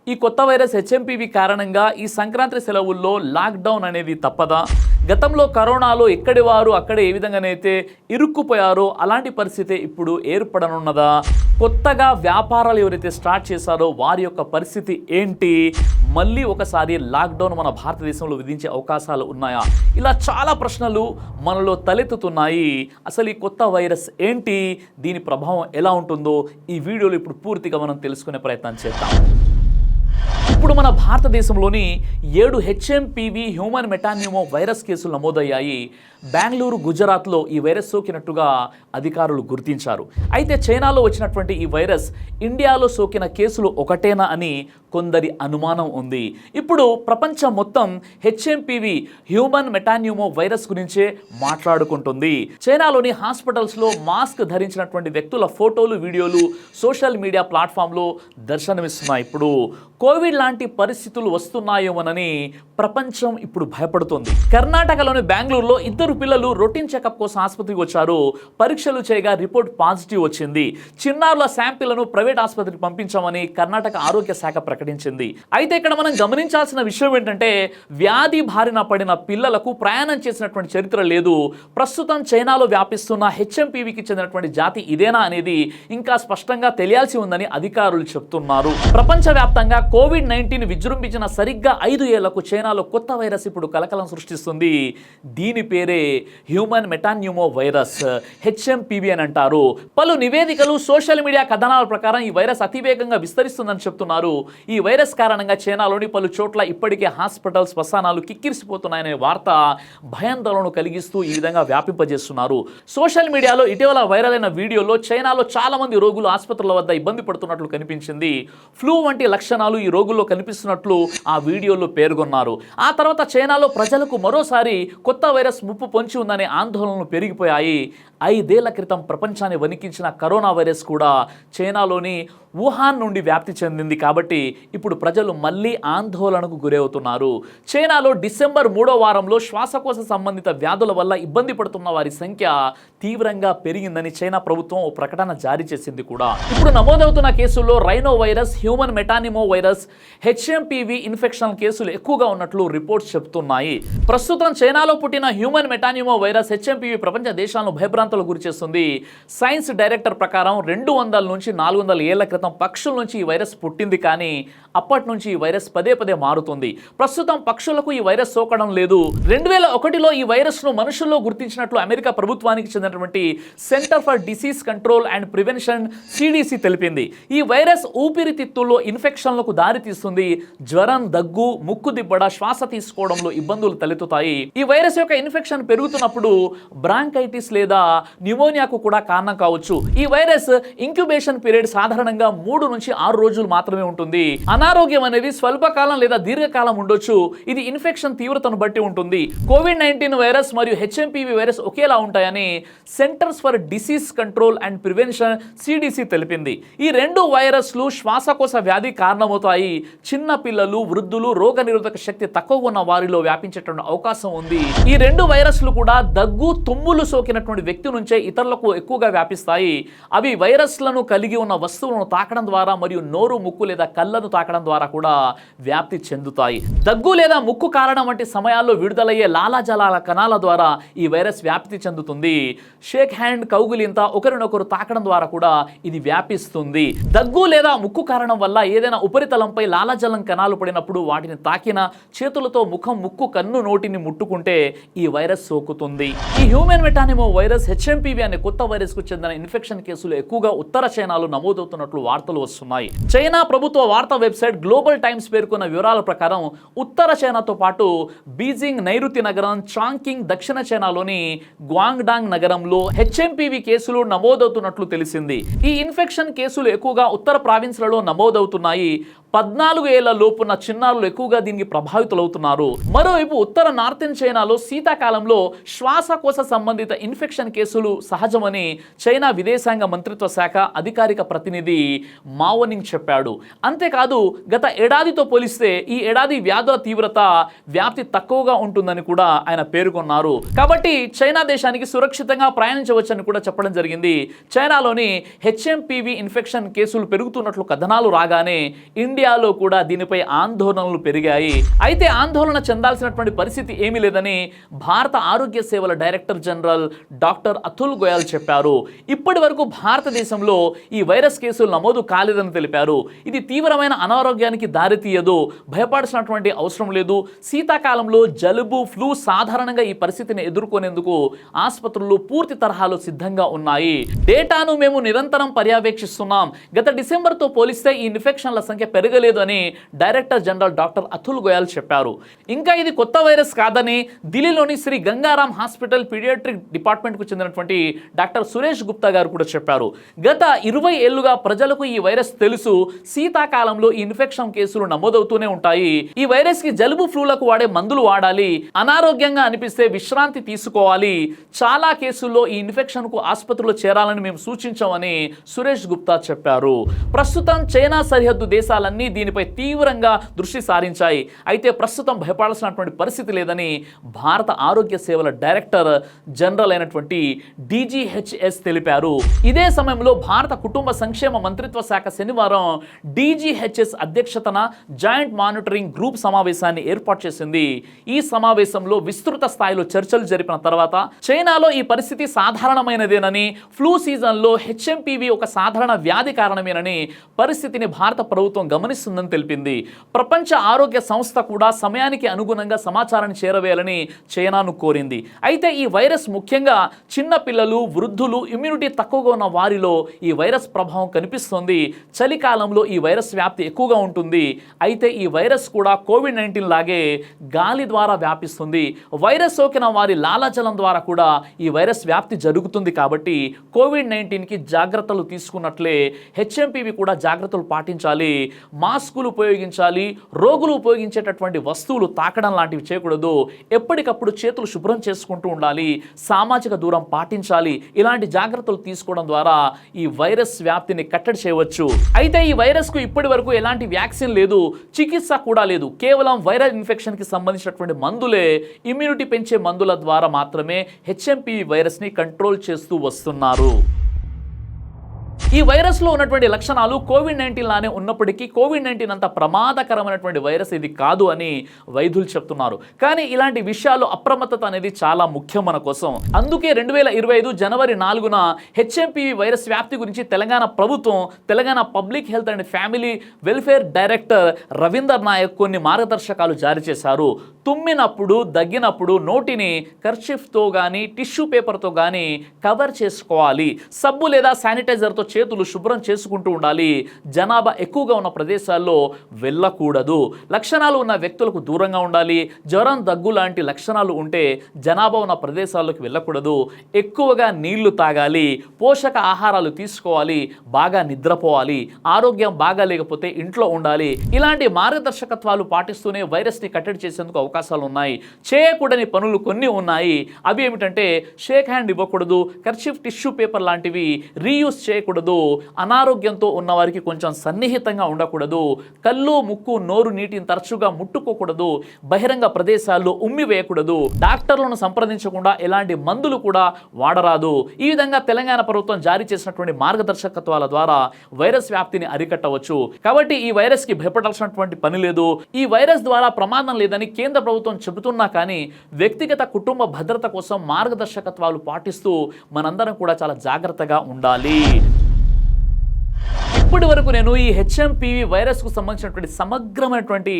ఈ కొత్త virus HMPV కారణంగా ఈ సంక్రాంతి సెలవుల్లో లాక్డౌన్ అనేది తప్పదా? గతంలో కరోనాలో ఎక్కడి వారు అక్కడే ఏ విధంగానైతే ఇరుక్కుపోయారో అలాంటి పరిస్థితి ఇప్పుడు ఏర్పడనున్నదా? కొత్తగా వ్యాపారాలు ఎవరైతే స్టార్ట్ చేశారో వారి యొక్క పరిస్థితి ఏంటి? మళ్ళీ ఒకసారి లాక్డౌన్ మన భారతదేశంలో విధించే అవకాశాలు ఉన్నాయా? ఇలా చాలా ప్రశ్నలు మనలో తలెత్తుతున్నాయి. అసలు ఈ కొత్త వైరస్ ఏంటి, దీని ప్రభావం ఎలా ఉంటుందో ఈ వీడియోలో ఇప్పుడు పూర్తిగా మనం తెలుసుకునే ప్రయత్నం చేద్దాం. ఇప్పుడు మన భారతదేశంలోని 7 హెచ్ఎంపీవీ హ్యూమన్ మెటాన్యూమో వైరస్ కేసులు నమోదయ్యాయి. బెంగళూరు, గుజరాత్లో ఈ వైరస్ సోకినట్టుగా అధికారులు గుర్తించారు. అయితే చైనాలో వచ్చినటువంటి ఈ వైరస్ ఇండియాలో సోకిన కేసులు ఒకటేనా అని కొందరి అనుమానం ఉంది. ఇప్పుడు ప్రపంచం మొత్తం హెచ్ఎంపీవీ హ్యూమన్ మెటాన్యూమో వైరస్ గురించే మాట్లాడుకుంటుంది. చైనాలోని హాస్పిటల్స్లో మాస్క్ ధరించినటువంటి వ్యక్తుల ఫోటోలు, వీడియోలు సోషల్ మీడియా ప్లాట్ఫామ్లో దర్శనమిస్తున్నాయి. ఇప్పుడు కోవిడ్ లాంటి పరిస్థితులు వస్తున్నాయోమోనని ప్రపంచం ఇప్పుడు భయపడుతుంది. కర్ణాటకలోని బెంగళూరులో 2 పిల్లలు రొటీన్ చెకప్ కోసం ఆసుపత్రికి వచ్చారు. పరీక్షలు చేయగా రిపోర్ట్ పాజిటివ్ వచ్చింది. చిన్నారుల శాంపిళ్లను ప్రైవేట్ ఆసుపత్రికి పంపించామని కర్ణాటక ఆరోగ్య శాఖ ప్రకటించింది. అయితే ఇక్కడ మనం గమనించాల్సిన విషయం ఏంటంటే, వ్యాధి బారిన పడిన పిల్లలకు ప్రయాణం చేసినటువంటి చరిత్ర లేదు. ప్రస్తుతం చైనాలో వ్యాపిస్తున్న హెచ్ఎంపీవీకి చెందినటువంటి జాతి ఇదేనా అనేది ఇంకా స్పష్టంగా తెలియాల్సి ఉందని అధికారులు చెప్తున్నారు. ప్రపంచవ్యాప్తంగా కోవిడ్-19 విజృంభించిన సరిగ్గా 5 ఏళ్లకు చైనాలో కొత్త వైరస్ ఇప్పుడు కలకలం సృష్టిస్తుంది. దీని పేరే హ్యూమన్ మెటాన్యూమో వైరస్, హెచ్ఎంపీవీ అని అంటారు. పలు నివేదికలు, సోషల్ మీడియా కథనాల ప్రకారం ఈ వైరస్ అతివేగంగా విస్తరిస్తుందని చెప్తున్నారు. ఈ వైరస్ కారణంగా చైనాలోని పలు చోట్ల ఇప్పటికే హాస్పిటల్స్, శ్మశానాలు కిక్కిరిసిపోతున్నాయనే వార్త భయాందోళన కలిగిస్తూ ఈ విధంగా వ్యాపింపజేస్తున్నారు. సోషల్ మీడియాలో ఇటీవల వైరల్ అయిన వీడియోలో చైనాలో చాలా మంది రోగులు ఆసుపత్రుల వద్ద ఇబ్బంది పడుతున్నట్లు కనిపించింది. ఫ్లూ వంటి లక్షణాలు ఈ రోగుల్లో కనిపిస్తున్నట్లు ఆ వీడియోలో పేర్కొన్నారు. ఆ తర్వాత చైనాలో ప్రజలకు మరోసారి కొత్త వైరస్ ముప్పు పొంచి ఉందనే ఆందోళనలు పెరిగిపోయాయి. 5 ఏళ్ల క్రితం ప్రపంచాన్ని వణికించిన కరోనా వైరస్ కూడా చైనాలోని వుహాన్ నుండి వ్యాప్తి చెందింది. కాబట్టి ఇప్పుడు ప్రజలు మళ్ళీ ఆందోళనకు గురవుతున్నారు. చైనాలో డిసెంబర్ 3వ వారంలో శ్వాసకోశ సంబంధిత వ్యాధుల వల్ల ఇబ్బంది పడుతున్న వారి సంఖ్య తీవ్రంగా పెరిగిందని చైనా ప్రభుత్వం ఓ ప్రకటన జారీ చేసింది కూడా. ఇప్పుడు నమోదవుతున్న కేసుల్లో rhino virus, human మెటానిమో virus, HMPV infection కేసులు ఎక్కువగా ఉన్నట్లు రిపోర్ట్స్ చెప్తున్నాయి. ప్రస్తుతం చైనాలో పుట్టిన హ్యూమన్ మెటానిమో వైరస్ హెచ్ఎంపీవీ ప్రపంచ దేశాలను భయభ్రాంతులకు గురిచేస్తుంది. సైన్స్ డైరెక్టర్ ప్రకారం 200 నుంచి 400 ఏళ్ల క్రితం పక్షుల నుంచి ఈ వైరస్ పుట్టింది. కానీ అప్పటి నుంచి ఈ వైరస్ పదే మారుతుంది. ప్రస్తుతం పక్షులకు ఈ వైరస్ సోకడం లేదు. 2001లో ఈ వైరస్ ను మనుషుల్లో గుర్తించినట్లు అమెరికా ప్రభుత్వానికి చెందినటువంటి centre for disease control and prevention CDC తెలిపింది. ఈ వైరస్ ఊపిరితిత్తుల్లో ఇన్ఫెక్షన్లకు దారితీస్తుంది. జ్వరం, దగ్గు, ముక్కు దిబ్బడ, శ్వాస తీసుకోవడంలో ఇబ్బందులు తలెత్తుతాయి. ఈ వైరస్ యొక్క ఇన్ఫెక్షన్ పెరుగుతున్నప్పుడు బ్రాంకైటిస్ లేదా న్యూమోనియాకు కూడా కారణం కావచ్చు. ఈ వైరస్ ఇంక్యుబేషన్ పీరియడ్ సాధారణంగా 3 నుంచి 6 రోజులు మాత్రమే ఉంటుంది. అనారోగ్యం అనేది స్వల్పకాలం లేదా దీర్ఘకాలం ఉండొచ్చు. ఇది ఇన్ఫెక్షన్ తీవ్రతను బట్టి ఉంటుంది. కోవిడ్-19 వైరస్ మరియు హెచ్ఎంపీవీ వైరస్ ఒకేలా ఉంటాయని centres for disease control and prevention CDC తెలిపింది. ఈ 2 వైరస్లు శ్వాసకోశ వ్యాధి కారణమవుతాయి. చిన్న పిల్లలు, వృద్ధులు, రోగనిరోధక శక్తి తక్కువ ఉన్న వారిలో వ్యాపించేటువంటి అవకాశం ఉంది. ఈ 2 వైరస్లు కూడా దగ్గు, తుమ్ములు సోకినటువంటి వ్యక్తి నుంచే ఇతరులకు ఎక్కువగా వ్యాపిస్తాయి. అవి వైరస్లను కలిగి ఉన్న వస్తువులను తాకడం ద్వారా మరియు నోరు, ముక్కు లేదా కళ్ళను తాకడం ద్వారా కూడా వ్యాప్తి చెందుతాయి. దగ్గు లేదా ముక్కు కారణం వంటి సమయాల్లో విడుదలయ్యే లాలాజలాల కణాల ద్వారా ఈ వైరస్ వ్యాప్తి చెందుతుంది. షేక్ హ్యాండ్, కౌగిలింత, ఒకరినొకరు తాకడం ద్వారా కూడా ఇది వ్యాపిస్తుంది. దగ్గు లేదా ముక్కు కారణం వల్ల ఏదైనా ఉపరితలంపై లాలాజలం కణాలు పడినప్పుడు వాటిని తాకిన చేతులతో ముఖం, ముక్కు, కన్ను, నోటిని ముట్టుకుంటే ఈ వైరస్ సోకుతుంది. ఈ హ్యూమన్ మెటానిమో వైరస్ హెచ్ఎంపీవీ అనే కొత్త వైరస్ కు చెందిన ఇన్ఫెక్షన్ కేసులు ఎక్కువగా ఉత్తర చైనాలో నమోదవుతున్నట్లు వార్తలు వస్తున్నాయి. చైనా ప్రభుత్వ వార్తా వెబ్సైట్ గ్లోబల్ టైమ్స్ పేర్కొన్న వివరాల ప్రకారం ఉత్తర చైనాతో పాటు బీజింగ్ నైరుతి నగరం, చాంకింగ్ దక్షిణ చైనాలోని గ్వాంగ్డాంగ్ నగరంలో హెచ్ఎంపీవీ కేసులు నమోదవుతున్నట్లు తెలిసింది. ఈ ఇన్ఫెక్షన్ కేసులు ఎక్కువగా ఉత్తర ప్రావిన్స్లలో నమోదవుతున్నాయి. 14 ఏళ్ల లోపున్న చిన్నారులు ఎక్కువగా దీనికి ప్రభావితులవుతున్నారు. మరోవైపు ఉత్తర నార్థన్ చైనాలో శీతాకాలంలో శ్వాసకోశ సంబంధిత ఇన్ఫెక్షన్ కేసులు సహజమని చైనా విదేశాంగ మంత్రిత్వ శాఖ అధికారిక ప్రతినిధి మావోనింగ్ చెప్పాడు. అంతేకాదు గత ఏడాదితో పోలిస్తే ఈ ఏడాది వ్యాధుల తీవ్రత, వ్యాప్తి తక్కువగా ఉంటుందని కూడా ఆయన పేర్కొన్నారు. కాబట్టి చైనా దేశానికి సురక్షితంగా ప్రయాణించవచ్చని కూడా చెప్పడం జరిగింది. చైనాలోని హెచ్ఎంపీవీ ఇన్ఫెక్షన్ కేసులు పెరుగుతున్నట్లు కథనాలు రాగానే ఇండియా ఇండియాలో కూడా దీనిపై ఆందోళనలు పెరిగాయి. అయితే ఆందోళన చెందాల్సినటువంటి పరిస్థితి ఏమీ లేదని భారత ఆరోగ్య సేవల director general doctor Atul Goyal చెప్పారు. ఇప్పటి వరకు భారతదేశంలో ఈ వైరస్ కేసులు నమోదు కాలేదని తెలిపారు. ఇది తీవ్రమైన అనారోగ్యానికి దారితీయదు, భయపడాల్సినటువంటి అవసరం లేదు. శీతాకాలంలో జలుబు, ఫ్లూ సాధారణంగా ఈ పరిస్థితిని ఎదుర్కొనేందుకు ఆసుపత్రులు పూర్తి తరహాలో సిద్ధంగా ఉన్నాయి. డేటాను మేము నిరంతరం పర్యవేక్షిస్తున్నాం. గత డిసెంబర్తో పోలిస్తే ఈ ఇన్ఫెక్షన్ల సంఖ్య పెరగలేదు అని director general doctor Atul Goyal చెప్పారు. ఇంకా ఇది కొత్త వైరస్ కాదని ఢిల్లీలోని శ్రీ గంగారాం హాస్పిటల్ పీడియాట్రిక్ డిపార్ట్మెంట్కు చెందినటువంటి డాక్టర్ సురేష్ గుప్తా గారు కూడా చెప్పారు. గత 20 ఏళ్లుగా ప్రజలకు ఈ వైరస్ తెలుసు. శీతాకాలంలో ఈ ఇన్ఫెక్షన్ కేసులు నమోదవుతూనే ఉంటాయి. ఈ వైరస్ కి జలుబు, ఫ్లూలకు వాడే మందులు వాడాలి. అనారోగ్యంగా అనిపిస్తే విశ్రాంతి తీసుకోవాలి. చాలా కేసుల్లో ఈ ఇన్ఫెక్షన్ కు ఆసుపత్రిలో చేరాలని మేము సూచించామని సురేష్ గుప్తా చెప్పారు. ప్రస్తుతం చైనా సరిహద్దు దేశాలన్నీ దీనిపై తీవ్రంగా దృష్టి సారించాయి. అయితే ప్రస్తుతం భయపడాల్సినటువంటి పరిస్థితి లేదని భారత ఆరోగ్య సేవల డైరెక్టర్ జనరల్ అయినటువంటి DGHS తెలిపారు. ఇదే సమయంలో భారత కుటుంబ సంక్షేమ మంత్రిత్వ శాఖ శనివారం DGHS అధ్యక్షతన జాయింట్ మానిటరింగ్ గ్రూప్ సమావేశాన్ని ఏర్పాటు చేసింది. ఈ సమావేశంలో విస్తృత స్థాయిలో చర్చలు జరిపిన తర్వాత చైనాలో ఈ పరిస్థితి సాధారణమైనదేనని, ఫ్లూ సీజన్లో HMPV ఒక సాధారణ వ్యాధి కారణమేనని, పరిస్థితిని భారత ప్రభుత్వం గమనిస్తుందని తెలిపింది. ప్రపంచ ఆరోగ్య సంస్థ కూడా సమయానికి అనుగుణంగా సమాచారాన్ని చేరవేయాలని చైనాను కోరింది. అయితే ఈ వైరస్ ముఖ్యంగా చిన్న పిల్లలు, వృద్ధులు, ఇమ్యూనిటీ తక్కువగా ఉన్న వారిలో ఈ వైరస్ ప్రభావం కనిపిస్తుంది. చలికాలంలో ఈ వైరస్ వ్యాప్తి ఎక్కువగా ఉంటుంది. అయితే ఈ వైరస్ కూడా కోవిడ్-19 లాగే గాలి ద్వారా వ్యాపిస్తుంది. వైరస్ సోకిన వారి లాలాజలం ద్వారా కూడా ఈ వైరస్ వ్యాప్తి జరుగుతుంది. కాబట్టి కోవిడ్-19కి జాగ్రత్తలు తీసుకున్నట్లే HMPV కూడా జాగ్రత్తలు పాటించాలి. మాస్కులు ఉపయోగించాలి. రోగులు ఉపయోగించేటటువంటి వస్తువులు తాకడం లాంటివి చేయకూడదు. ఎప్పటికప్పుడు చేతులు శుభ్రం చేసుకుంటూ ఉండాలి. సామాజిక దూరం పాటించాలి. ఇలాంటి జాగ్రత్తలు తీసుకోవడం ద్వారా ఈ వైరస్ వ్యాప్తిని కట్టడి చేయవచ్చు. అయితే ఈ వైరస్ కు ఇప్పటి వరకు ఎలాంటి వ్యాక్సిన్ లేదు, చికిత్స కూడా లేదు. కేవలం వైరల్ ఇన్ఫెక్షన్ కి సంబంధించినటువంటి మందులే, ఇమ్యూనిటీ పెంచే మందుల ద్వారా మాత్రమే HMPV వైరస్ ని కంట్రోల్ చేస్తూ వస్తున్నారు. ఈ వైరస్లో ఉన్నటువంటి లక్షణాలు కోవిడ్-19 లానే ఉన్నప్పటికీ కోవిడ్-19 అంత ప్రమాదకరమైనటువంటి వైరస్ ఇది కాదు అని వైద్యులు చెప్తున్నారు. కానీ ఇలాంటి విషయాల్లో అప్రమత్తత అనేది చాలా ముఖ్యం మన కోసం. అందుకే 2025 జనవరి 4న HMPV వైరస్ వ్యాప్తి గురించి తెలంగాణ ప్రభుత్వం, Telangana public health and family welfare director Ravinder Naik కొన్ని మార్గదర్శకాలు జారీ చేశారు. తుమ్మినప్పుడు, దగ్గినప్పుడు నోటిని కర్చీఫ్తో కానీ టిష్యూ పేపర్తో కానీ కవర్ చేసుకోవాలి. సబ్బు లేదా శానిటైజర్తో చేతులు శుభ్రం చేసుకుంటూ ఉండాలి. జనాభా ఎక్కువగా ఉన్న ప్రదేశాల్లో వెళ్ళకూడదు. లక్షణాలు ఉన్న వ్యక్తులకు దూరంగా ఉండాలి. జ్వరం, దగ్గు లాంటి లక్షణాలు ఉంటే జనాభా ఉన్న ప్రదేశాల్లోకి వెళ్ళకూడదు. ఎక్కువగా నీళ్లు తాగాలి. పోషక ఆహారాలు తీసుకోవాలి. బాగా నిద్రపోవాలి. ఆరోగ్యం బాగా లేకపోతే ఇంట్లో ఉండాలి. ఇలాంటి మార్గదర్శకత్వాలు పాటిస్తూనే వైరస్ని కట్టడి చేసేందుకు అవకాశాలు ఉన్నాయి. చేయకూడని పనులు కొన్ని ఉన్నాయి. అవి ఏమిటంటే షేక్ హ్యాండ్ ఇవ్వకూడదు. కర్చీఫ్, టిష్యూ పేపర్ లాంటివి రీయూస్ చేయకూడదు. అనారోగ్యంతో ఉన్న వారికి కొంచెం సన్నిహితంగా ఉండకూడదు. కళ్ళు, ముక్కు, నోరు, నీటిని తరచుగా ముట్టుకోకూడదు. బహిరంగ ప్రదేశాల్లో ఉమ్మి వేయకూడదు. డాక్టర్లను సంప్రదించకుండా ఎలాంటి మందులు కూడా వాడరాదు. ఈ విధంగా తెలంగాణ ప్రభుత్వం జారీ చేసినటువంటి మార్గదర్శకత్వాల ద్వారా వైరస్ వ్యాప్తిని అరికట్టవచ్చు. కాబట్టి ఈ వైరస్ కి భయపడాల్సినటువంటి పని లేదు. ఈ వైరస్ ద్వారా ప్రమాదం లేదని కేంద్ర ప్రభుత్వం చెబుతున్నా కానీ వ్యక్తిగత కుటుంబ భద్రత కోసం మార్గదర్శకత్వాలు పాటిస్తూ మనందరం కూడా చాలా జాగ్రత్తగా ఉండాలి. ఇప్పటి వరకు నేను ఈ HMPV వైరస్కు సంబంధించినటువంటి సమగ్రమైనటువంటి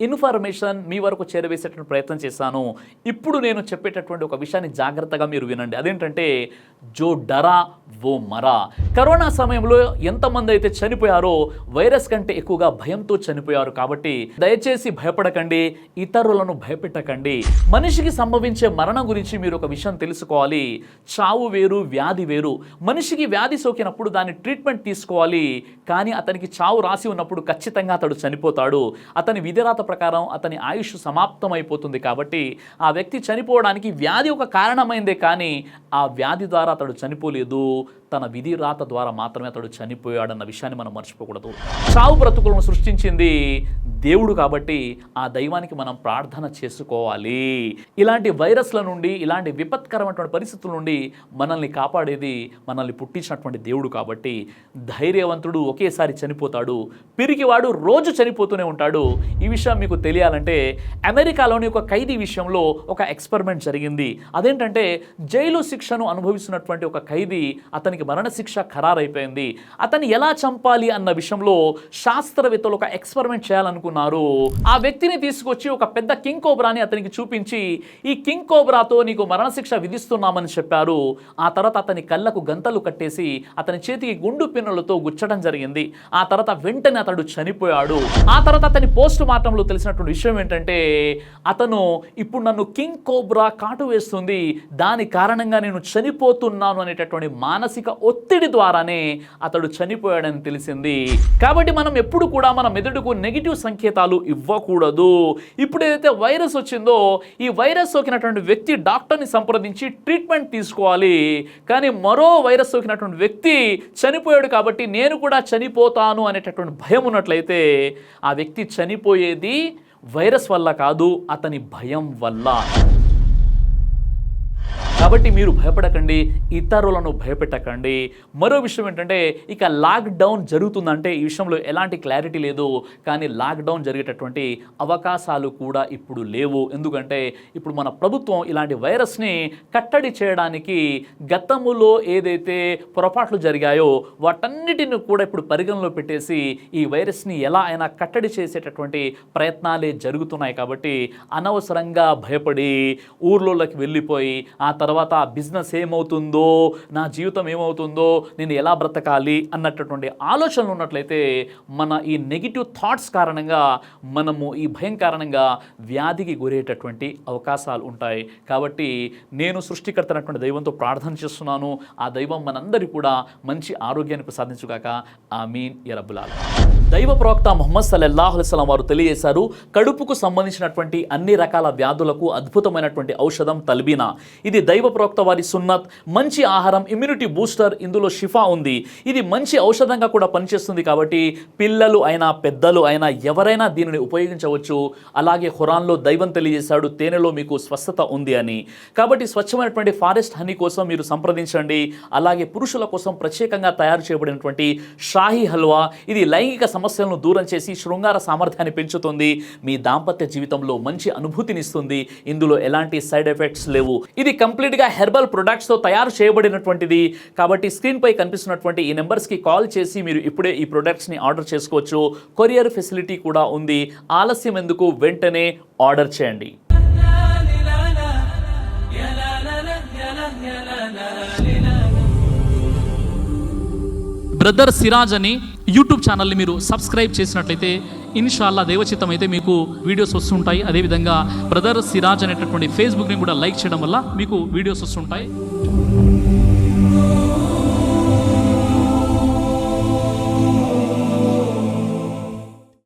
ఇన్ఫర్మేషన్ మీ వరకు చేరవేసేటువంటి ప్రయత్నం చేశాను. ఇప్పుడు నేను చెప్పేటటువంటి ఒక విషయాన్ని జాగ్రత్తగా మీరు వినండి. అదేంటంటే జో డరా వో మరా. కరోనా సమయంలో ఎంతమంది అయితే చనిపోయారో వైరస్ కంటే ఎక్కువగా భయంతో చనిపోయారు. కాబట్టి దయచేసి భయపడకండి, ఇతరులను భయపెట్టకండి. మనిషికి సంభవించే మరణం గురించి మీరు ఒక విషయం తెలుసుకోవాలి. చావు వేరు, వ్యాధి వేరు. మనిషికి వ్యాధి సోకినప్పుడు దాని ట్రీట్మెంట్ తీసుకోవాలి. కానీ అతనికి చావు రాసి ఉన్నప్పుడు ఖచ్చితంగా అతడు చనిపోతాడు. అతని విధిరాత ప్రకారం అతని ఆయుష్ సమాప్తం అయిపోతుంది. కాబట్టి ఆ వ్యక్తి చనిపోవడానికి వ్యాధి ఒక కారణమైందే కానీ ఆ వ్యాధి ద్వారా అతడు చనిపోలేదు. తన విధి రాత ద్వారా మాత్రమే అతడు చనిపోయాడన్న విషయాన్ని మనం మర్చిపోకూడదు. చావు బ్రతుకులను సృష్టించింది దేవుడు కాబట్టి ఆ దైవానికి మనం ప్రార్థన చేసుకోవాలి. ఇలాంటి వైరస్ల నుండి, ఇలాంటి విపత్కరమైనటువంటి పరిస్థితుల నుండి మనల్ని కాపాడేది, మనల్ని పుట్టించినటువంటి దేవుడు కాబట్టి ధైర్యవంతుడు ఒకేసారి చనిపోతాడు, పిరికివాడు రోజు చనిపోతూనే ఉంటాడు. ఈ విషయం మీకు తెలియాలంటే అమెరికాలోని ఒక ఖైదీ విషయంలో ఒక ఎక్స్పెరిమెంట్ జరిగింది. అదేంటంటే జైలు శిక్షను అనుభవిస్తున్నటువంటి ఒక ఖైదీ, అతనికి మరణశిక్ష ఖరారైపోయింది. అతన్ని ఎలా చంపాలి అన్న విషయంలో శాస్త్రవేత్తలు ఒక ఎక్స్పెరిమెంట్ చేయాలనుకున్నారు. ఆ వ్యక్తిని తీసుకొచ్చి ఒక పెద్ద కింగ్ కోబ్రాని అతనికి చూపించి, ఈ కింగ్ కోబ్రాతో నీకు మరణశిక్ష విధిస్తున్నామని చెప్పారు. ఆ తర్వాత అతని కళ్ళకు గంతలు కట్టేసి అతని చేతికి గుండు పిన్నులతో గుచ్చడం జరిగింది. ఆ తర్వాత వెంటనే అతడు చనిపోయాడు. ఆ తర్వాత అతని పోస్ట్ మార్టంలో తెలిసినటువంటి విషయం ఏంటంటే, అతను ఇప్పుడు నన్ను కింగ్ కోబ్రా కాటు వేస్తుంది, దాని కారణంగా నేను చనిపోతున్నాను అనేటటువంటి మానసిక ఒత్తిడి ద్వారానే అతడు చనిపోయాడని తెలిసింది. కాబట్టి మనం ఎప్పుడు కూడా మన మెదడుకు నెగిటివ్ సంకేతాలు ఇవ్వకూడదు. ఇప్పుడు ఏదైతే వైరస్ వచ్చిందో, ఈ వైరస్ సోకినటువంటి వ్యక్తి డాక్టర్ని సంప్రదించి ట్రీట్మెంట్ తీసుకోవాలి. కానీ మరో వైరస్ సోకినటువంటి వ్యక్తి చనిపోయాడు కాబట్టి నేను కూడా చనిపోతాను అనేటటువంటి భయం ఉన్నట్లయితే ఆ వ్యక్తి చనిపోయేది వైరస్ వల్ల కాదు, అతని భయం వల్ల. కాబట్టి మీరు భయపడకండి, ఇతరులను భయపెట్టకండి. మరో విషయం ఏంటంటే, ఇక లాక్డౌన్ జరుగుతుందంటే ఈ విషయంలో ఎలాంటి క్లారిటీ లేదు. కానీ లాక్డౌన్ జరిగేటటువంటి అవకాశాలు కూడా ఇప్పుడు లేవు. ఎందుకంటే ఇప్పుడు మన ప్రభుత్వం ఇలాంటి వైరస్ని కట్టడి చేయడానికి గతములో ఏదైతే పొరపాట్లు జరిగాయో వాటన్నిటిని కూడా ఇప్పుడు పరిగణలో పెట్టేసి ఈ వైరస్ని ఎలా అయినా కట్టడి చేసేటటువంటి ప్రయత్నాలే జరుగుతున్నాయి. కాబట్టి అనవసరంగా భయపడి ఊర్లోకి వెళ్ళిపోయి ఆ తర్వాత బిజినెస్ ఏమవుతుందో, నా జీవితం ఏమవుతుందో, నేను ఎలా బ్రతకాలి అన్నటువంటి ఆలోచనలు ఉన్నట్లయితే మన ఈ నెగిటివ్ థాట్స్ కారణంగా మనము ఈ భయం కారణంగా వ్యాధికి గురయ్యేటటువంటి అవకాశాలు ఉంటాయి. కాబట్టి నేను సృష్టికర్తనటువంటి దైవంతో ప్రార్థన చేస్తున్నాను. ఆ దైవం మనందరికీ కూడా మంచి ఆరోగ్యాన్ని ప్రసాదించుగాక. ఆమీన్ యా రబ్బుల్ ఆలమీన్. దైవ ప్రవక్త ముహమ్మద్ సల్లల్లాహు అలైహి వసల్లం వారు తెలియజేశారు, కడుపుకు సంబంధించినటువంటి అన్ని రకాల వ్యాధులకు అద్భుతమైనటువంటి ఔషధం తల్బీనా. ఇది దైవ ప్రవక్త వారి సున్నత్, మంచి ఆహారం, ఇమ్యూనిటీ బూస్టర్, ఇందులో షిఫా ఉంది. ఇది మంచి ఔషధంగా కూడా పనిచేస్తుంది. కాబట్టి పిల్లలు అయినా పెద్దలు అయినా ఎవరైనా దీనిని ఉపయోగించవచ్చు. అలాగే ఖురాన్లో దైవం తెలియజేశాడు, తేనెలో మీకు స్వస్థత ఉంది అని. కాబట్టి స్వచ్ఛమైనటువంటి ఫారెస్ట్ హనీ కోసం మీరు సంప్రదించండి. అలాగే పురుషుల కోసం ప్రత్యేకంగా తయారు చేయబడినటువంటి షాహీ హల్వా, ఇది లైంగిక సమస్యలను దూరం చేసి శృంగార సామర్థ్యాన్ని పెంచుతుంది, మీ దాంపత్య జీవితంలో మంచి అనుభూతినిస్తుంది. ఇందులో ఎలాంటి సైడ్ ఎఫెక్ట్స్ లేవు. ఇది కంప్లీట్గా హెర్బల్ ప్రొడక్ట్స్తో తయారు చేయబడినటువంటిది. కాబట్టి స్క్రీన్పై కనిపిస్తున్నటువంటి ఈ నెంబర్స్కి కాల్ చేసి మీరు ఇప్పుడే ఈ ప్రొడక్ట్స్ని ఆర్డర్ చేసుకోవచ్చు. కొరియర్ ఫెసిలిటీ కూడా ఉంది. ఆలస్యం ఎందుకు, వెంటనే ఆర్డర్ చేయండి. బ్రదర్ సిరాజ్ అని యూట్యూబ్ ఛానల్ని మీరు సబ్స్క్రైబ్ చేసినట్లయితే ఇన్షాల్లా దైవచిత్తం అయితే మీకు వీడియోస్ వస్తుంటాయి. అదేవిధంగా బ్రదర్ సిరాజ్ అనేటటువంటి ఫేస్బుక్ని కూడా లైక్ చేయడం వల్ల మీకు వీడియోస్ వస్తుంటాయి.